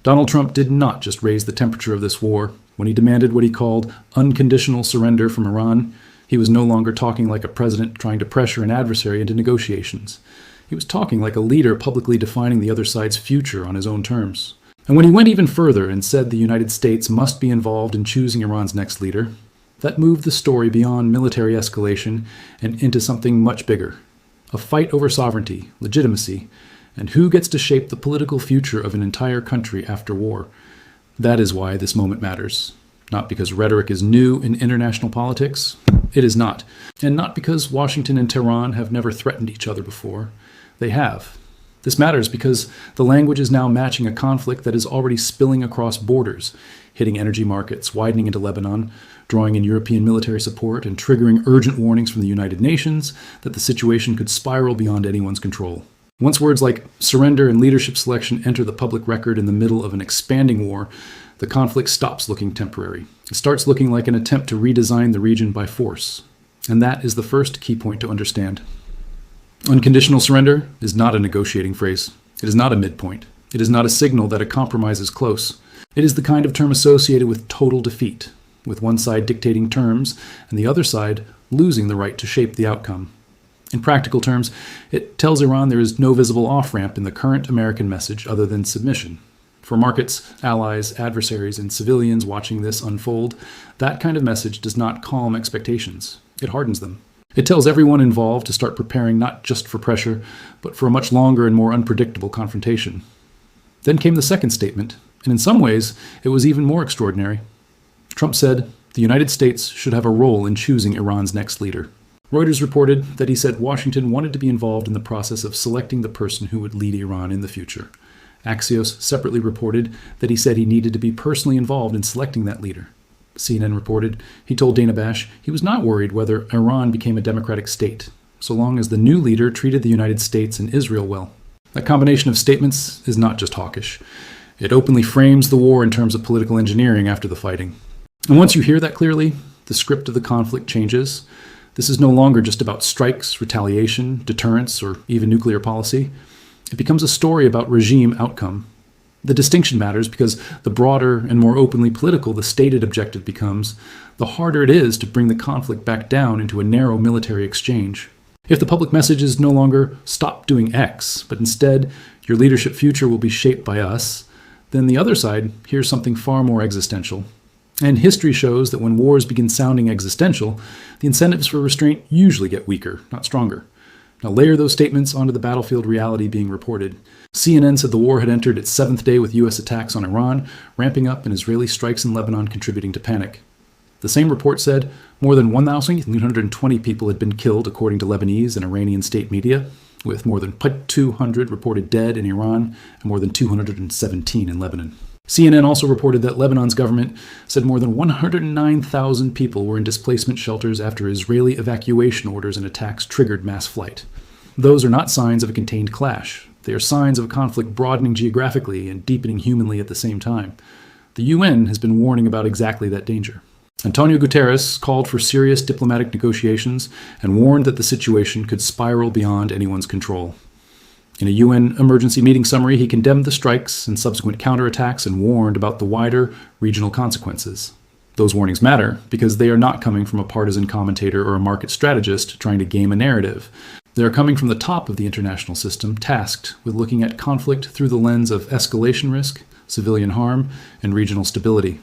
Donald Trump did not just raise the temperature of this war. When he demanded what he called unconditional surrender from Iran, he was no longer talking like a president trying to pressure an adversary into negotiations. He was talking like a leader publicly defining the other side's future on his own terms. And when he went even further and said the United States must be involved in choosing Iran's next leader, that moved the story beyond military escalation and into something much bigger. A fight over sovereignty, legitimacy, and who gets to shape the political future of an entire country after war. That is why this moment matters. Not because rhetoric is new in international politics. It is not. And not because Washington and Tehran have never threatened each other before. They have. This matters because the language is now matching a conflict that is already spilling across borders, hitting energy markets, widening into Lebanon, drawing in European military support, and triggering urgent warnings from the United Nations that the situation could spiral beyond anyone's control. Once words like surrender and leadership selection enter the public record in the middle of an expanding war, the conflict stops looking temporary. It starts looking like an attempt to redesign the region by force. And that is the first key point to understand. Unconditional surrender is not a negotiating phrase. It is not a midpoint. It is not a signal that a compromise is close. It is the kind of term associated with total defeat, with one side dictating terms and the other side losing the right to shape the outcome. In practical terms, it tells Iran there is no visible off-ramp in the current American message other than submission. For markets, allies, adversaries, and civilians watching this unfold, that kind of message does not calm expectations. It hardens them. It tells everyone involved to start preparing not just for pressure, but for a much longer and more unpredictable confrontation. Then came the second statement, and in some ways, it was even more extraordinary. Trump said the United States should have a role in choosing Iran's next leader. Reuters reported that he said Washington wanted to be involved in the process of selecting the person who would lead Iran in the future. Axios separately reported that he said he needed to be personally involved in selecting that leader. CNN reported he told Dana Bash he was not worried whether Iran became a democratic state, so long as the new leader treated the United States and Israel well. That combination of statements is not just hawkish. It openly frames the war in terms of political engineering after the fighting. And once you hear that clearly, the script of the conflict changes. This is no longer just about strikes, retaliation, deterrence, or even nuclear policy. It becomes a story about regime outcome. The distinction matters because the broader and more openly political the stated objective becomes, the harder it is to bring the conflict back down into a narrow military exchange. If the public message is no longer stop doing X, but instead your leadership future will be shaped by us, then the other side hears something far more existential. And history shows that when wars begin sounding existential, the incentives for restraint usually get weaker, not stronger. Now layer those statements onto the battlefield reality being reported. CNN said the war had entered its 7th day with U.S. attacks on Iran, ramping up, and Israeli strikes in Lebanon contributing to panic. The same report said more than 1,320 people had been killed, according to Lebanese and Iranian state media, with more than 200 reported dead in Iran and more than 217 in Lebanon. CNN also reported that Lebanon's government said more than 109,000 people were in displacement shelters after Israeli evacuation orders and attacks triggered mass flight. Those are not signs of a contained clash. They are signs of a conflict broadening geographically and deepening humanly at the same time. The UN has been warning about exactly that danger. Antonio Guterres called for serious diplomatic negotiations and warned that the situation could spiral beyond anyone's control. In a UN emergency meeting summary, he condemned the strikes and subsequent counterattacks and warned about the wider regional consequences. Those warnings matter because they are not coming from a partisan commentator or a market strategist trying to game a narrative. They are coming from the top of the international system, tasked with looking at conflict through the lens of escalation risk, civilian harm, and regional stability.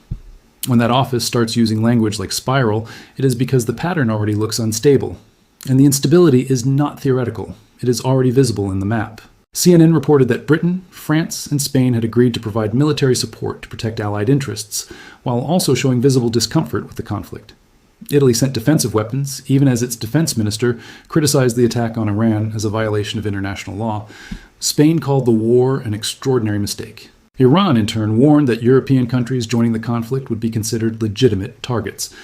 When that office starts using language like spiral, it is because the pattern already looks unstable. And the instability is not theoretical. It is already visible in the map. CNN reported that Britain, France, and Spain had agreed to provide military support to protect Allied interests, while also showing visible discomfort with the conflict. Italy sent defensive weapons, even as its defense minister criticized the attack on Iran as a violation of international law. Spain called the war an extraordinary mistake. Iran, in turn, warned that European countries joining the conflict would be considered legitimate targets.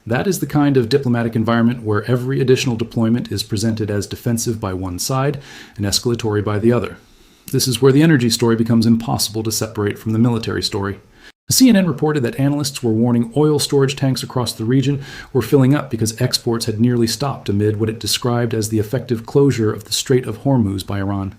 That is the kind of diplomatic environment where every additional deployment is presented as defensive by one side and escalatory by the other. This is where the energy story becomes impossible to separate from the military story. CNN reported that analysts were warning oil storage tanks across the region were filling up because exports had nearly stopped amid what it described as the effective closure of the Strait of Hormuz by Iran.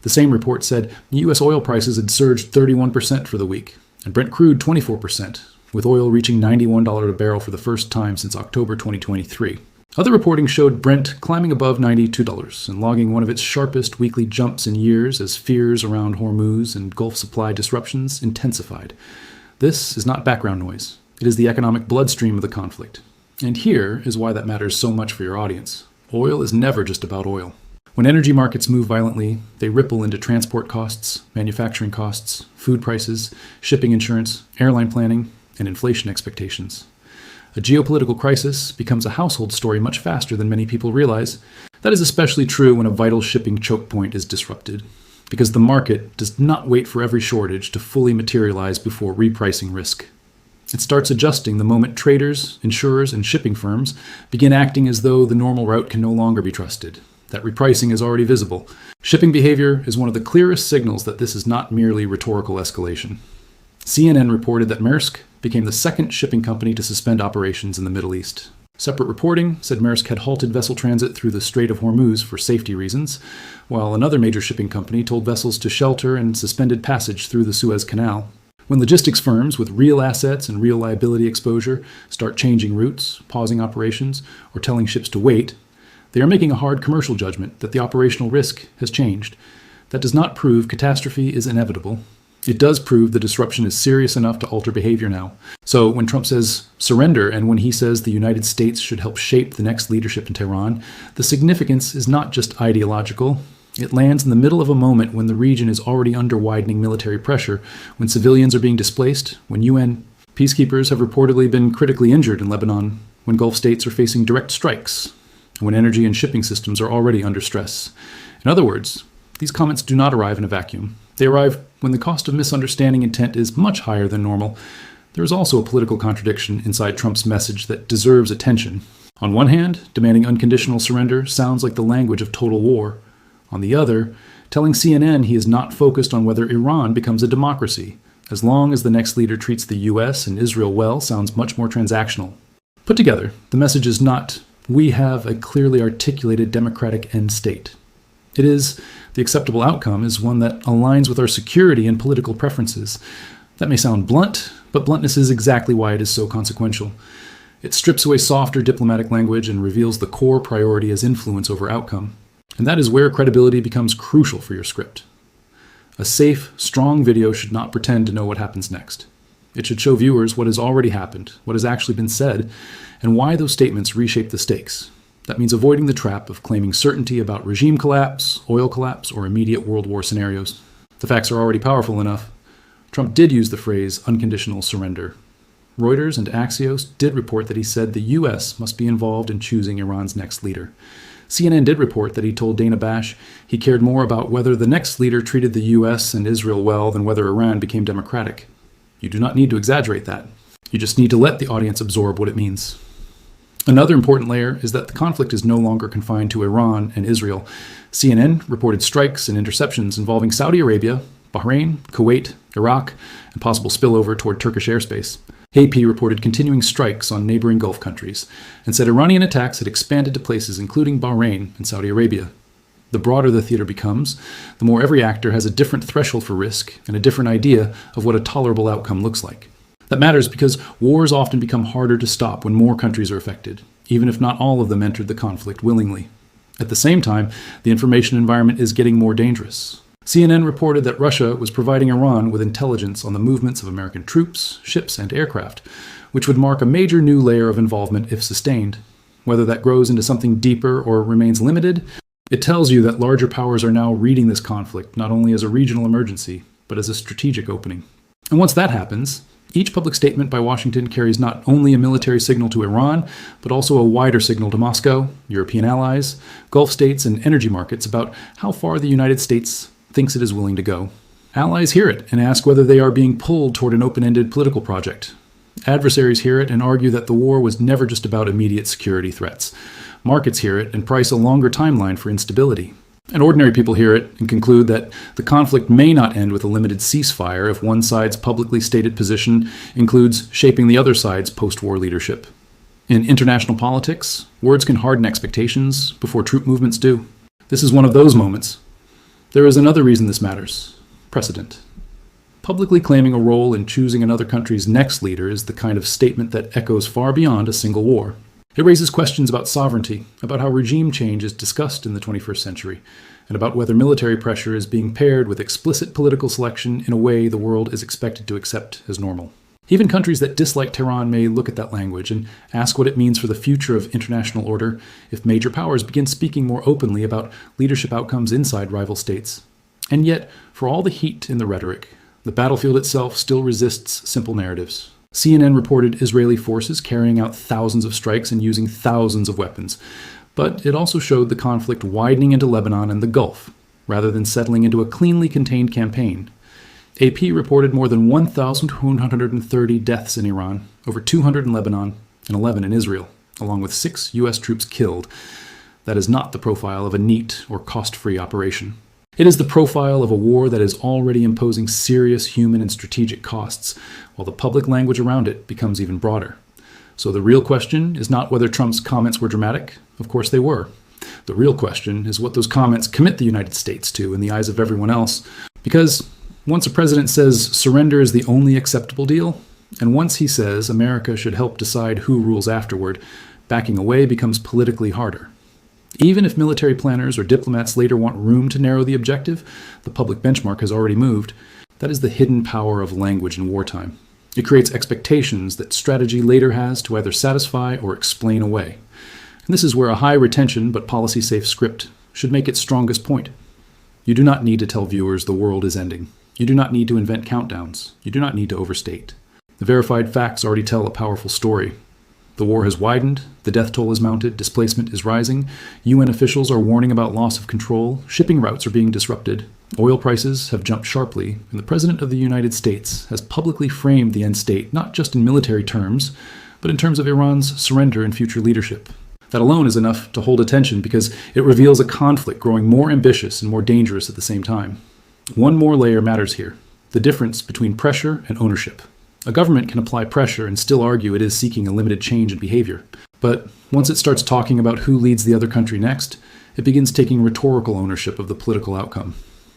The same report said U.S. oil prices had surged 31% for the week, and Brent crude 24%, with oil reaching $91 a barrel for the first time since October 2023. Other reporting showed Brent climbing above $92 and logging one of its sharpest weekly jumps in years as fears around Hormuz and Gulf supply disruptions intensified. This is not background noise. It is the economic bloodstream of the conflict. And here is why that matters so much for your audience. Oil is never just about oil. When energy markets move violently, they ripple into transport costs, manufacturing costs, food prices, shipping insurance, airline planning, and inflation expectations. A geopolitical crisis becomes a household story much faster than many people realize. That is especially true when a vital shipping choke point is disrupted, because the market does not wait for every shortage to fully materialize before repricing risk. It starts adjusting the moment traders, insurers, and shipping firms begin acting as though the normal route can no longer be trusted. That repricing is already visible. Shipping behavior is one of the clearest signals that this is not merely rhetorical escalation. CNN reported that Maersk became the second shipping company to suspend operations in the Middle East. Separate reporting said Maersk had halted vessel transit through the Strait of Hormuz for safety reasons, while another major shipping company told vessels to shelter and suspended passage through the Suez Canal. When logistics firms with real assets and real liability exposure start changing routes, pausing operations, or telling ships to wait, they are making a hard commercial judgment that the operational risk has changed. That does not prove catastrophe is inevitable. It does prove the disruption is serious enough to alter behavior now. So when Trump says surrender and when he says the United States should help shape the next leadership in Tehran, the significance is not just ideological. It lands in the middle of a moment when the region is already under widening military pressure, when civilians are being displaced, when UN peacekeepers have reportedly been critically injured in Lebanon, when Gulf states are facing direct strikes, and when energy and shipping systems are already under stress. In other words, these comments do not arrive in a vacuum. They arrive when the cost of misunderstanding intent is much higher than normal. There is also a political contradiction inside Trump's message that deserves attention. On one hand, demanding unconditional surrender sounds like the language of total war. On the other, telling CNN he is not focused on whether Iran becomes a democracy, as long as the next leader treats the US and Israel well, sounds much more transactional. Put together, the message is not, we have a clearly articulated democratic end state. It is, the acceptable outcome is one that aligns with our security and political preferences. That may sound blunt, but bluntness is exactly why it is so consequential. It strips away softer diplomatic language and reveals the core priority as influence over outcome. And that is where credibility becomes crucial for your script. A safe, strong video should not pretend to know what happens next. It should show viewers what has already happened, what has actually been said, and why those statements reshape the stakes. That means avoiding the trap of claiming certainty about regime collapse, oil collapse, or immediate world war scenarios. The facts are already powerful enough. Trump did use the phrase unconditional surrender. Reuters and Axios did report that he said the U.S. must be involved in choosing Iran's next leader. CNN did report that he told Dana Bash he cared more about whether the next leader treated the U.S. and Israel well than whether Iran became democratic. You do not need to exaggerate that. You just need to let the audience absorb what it means. Another important layer is that the conflict is no longer confined to Iran and Israel. CNN reported strikes and interceptions involving Saudi Arabia, Bahrain, Kuwait, Iraq, and possible spillover toward Turkish airspace. AP reported continuing strikes on neighboring Gulf countries and said Iranian attacks had expanded to places including Bahrain and Saudi Arabia. The broader the theater becomes, the more every actor has a different threshold for risk and a different idea of what a tolerable outcome looks like. That matters because wars often become harder to stop when more countries are affected, even if not all of them entered the conflict willingly. At the same time, the information environment is getting more dangerous. CNN reported that Russia was providing Iran with intelligence on the movements of American troops, ships, and aircraft, which would mark a major new layer of involvement if sustained. Whether that grows into something deeper or remains limited, it tells you that larger powers are now reading this conflict not only as a regional emergency, but as a strategic opening. And once that happens, each public statement by Washington carries not only a military signal to Iran, but also a wider signal to Moscow, European allies, Gulf states, and energy markets about how far the United States thinks it is willing to go. Allies hear it and ask whether they are being pulled toward an open-ended political project. Adversaries hear it and argue that the war was never just about immediate security threats. Markets hear it and price a longer timeline for instability. And ordinary people hear it and conclude that the conflict may not end with a limited ceasefire if one side's publicly stated position includes shaping the other side's post-war leadership. In international politics, words can harden expectations before troop movements do. This is one of those moments. There is another reason this matters: precedent. Publicly claiming a role in choosing another country's next leader is the kind of statement that echoes far beyond a single war. It raises questions about sovereignty, about how regime change is discussed in the 21st century, and about whether military pressure is being paired with explicit political selection in a way the world is expected to accept as normal. Even countries that dislike Tehran may look at that language and ask what it means for the future of international order if major powers begin speaking more openly about leadership outcomes inside rival states. And yet, for all the heat in the rhetoric, the battlefield itself still resists simple narratives. CNN reported Israeli forces carrying out thousands of strikes and using thousands of weapons, but it also showed the conflict widening into Lebanon and the Gulf, rather than settling into a cleanly contained campaign. AP reported more than 1,130 deaths in Iran, over 200 in Lebanon, and 11 in Israel, along with 6 U.S. troops killed. That is not the profile of a neat or cost-free operation. It is the profile of a war that is already imposing serious human and strategic costs, while the public language around it becomes even broader. So the real question is not whether Trump's comments were dramatic. Of course they were. The real question is what those comments commit the United States to in the eyes of everyone else. Because once a president says surrender is the only acceptable deal, and once he says America should help decide who rules afterward, backing away becomes politically harder. Even if military planners or diplomats later want room to narrow the objective, the public benchmark has already moved. That is the hidden power of language in wartime. It creates expectations that strategy later has to either satisfy or explain away. And this is where a high retention but policy-safe script should make its strongest point. You do not need to tell viewers the world is ending. You do not need to invent countdowns. You do not need to overstate. The verified facts already tell a powerful story. The war has widened, the death toll is mounted, displacement is rising, UN officials are warning about loss of control, shipping routes are being disrupted, oil prices have jumped sharply, and the President of the United States has publicly framed the end state not just in military terms, but in terms of Iran's surrender and future leadership. That alone is enough to hold attention because it reveals a conflict growing more ambitious and more dangerous at the same time. One more layer matters here: the difference between pressure and ownership. A government can apply pressure and still argue it is seeking a limited change in behavior. But once it starts talking about who leads the other country next, it begins taking rhetorical ownership of the political outcome.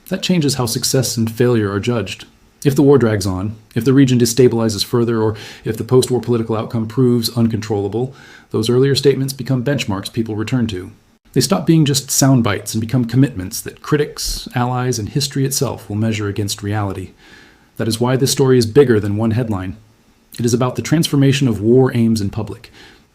That changes how success and failure are judged. If the war drags on, if the region destabilizes further, or if the post-war political outcome proves uncontrollable, those earlier statements become benchmarks people return to. They stop being just sound bites and become commitments that critics, allies, and history itself will measure against reality. That is why this story is bigger than one headline. It is about the transformation of war aims in public.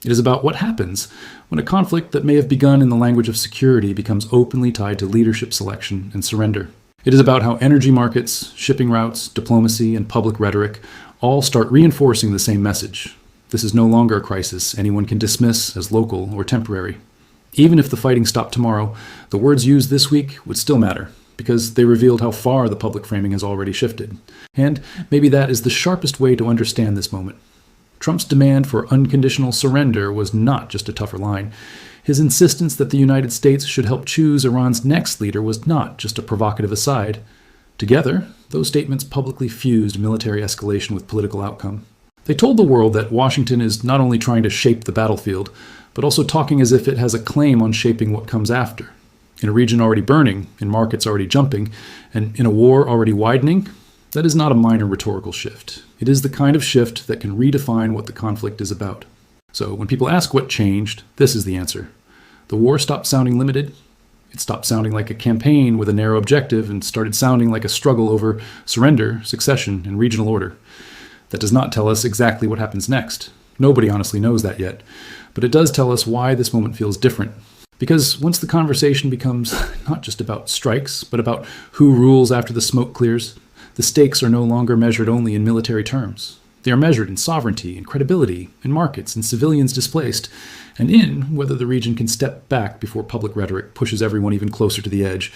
It is about what happens when a conflict that may have begun in the language of security becomes openly tied to leadership selection and surrender. It is about how energy markets, shipping routes, diplomacy, and public rhetoric all start reinforcing the same message. This is no longer a crisis anyone can dismiss as local or temporary. Even if the fighting stopped tomorrow, the words used this week would still matter, because they revealed how far the public framing has already shifted. And maybe that is the sharpest way to understand this moment. Trump's demand for unconditional surrender was not just a tougher line. His insistence that the United States should help choose Iran's next leader was not just a provocative aside. Together, those statements publicly fused military escalation with political outcome. They told the world that Washington is not only trying to shape the battlefield, but also talking as if it has a claim on shaping what comes after. In a region already burning, in markets already jumping, and in a war already widening, that is not a minor rhetorical shift. It is the kind of shift that can redefine what the conflict is about. So when people ask what changed, this is the answer. The war stopped sounding limited. It stopped sounding like a campaign with a narrow objective and started sounding like a struggle over surrender, succession, and regional order. That does not tell us exactly what happens next. Nobody honestly knows that yet. But it does tell us why this moment feels different. Because once the conversation becomes not just about strikes, but about who rules after the smoke clears, the stakes are no longer measured only in military terms. They are measured in sovereignty, in credibility, in markets, in civilians displaced, and in whether the region can step back before public rhetoric pushes everyone even closer to the edge.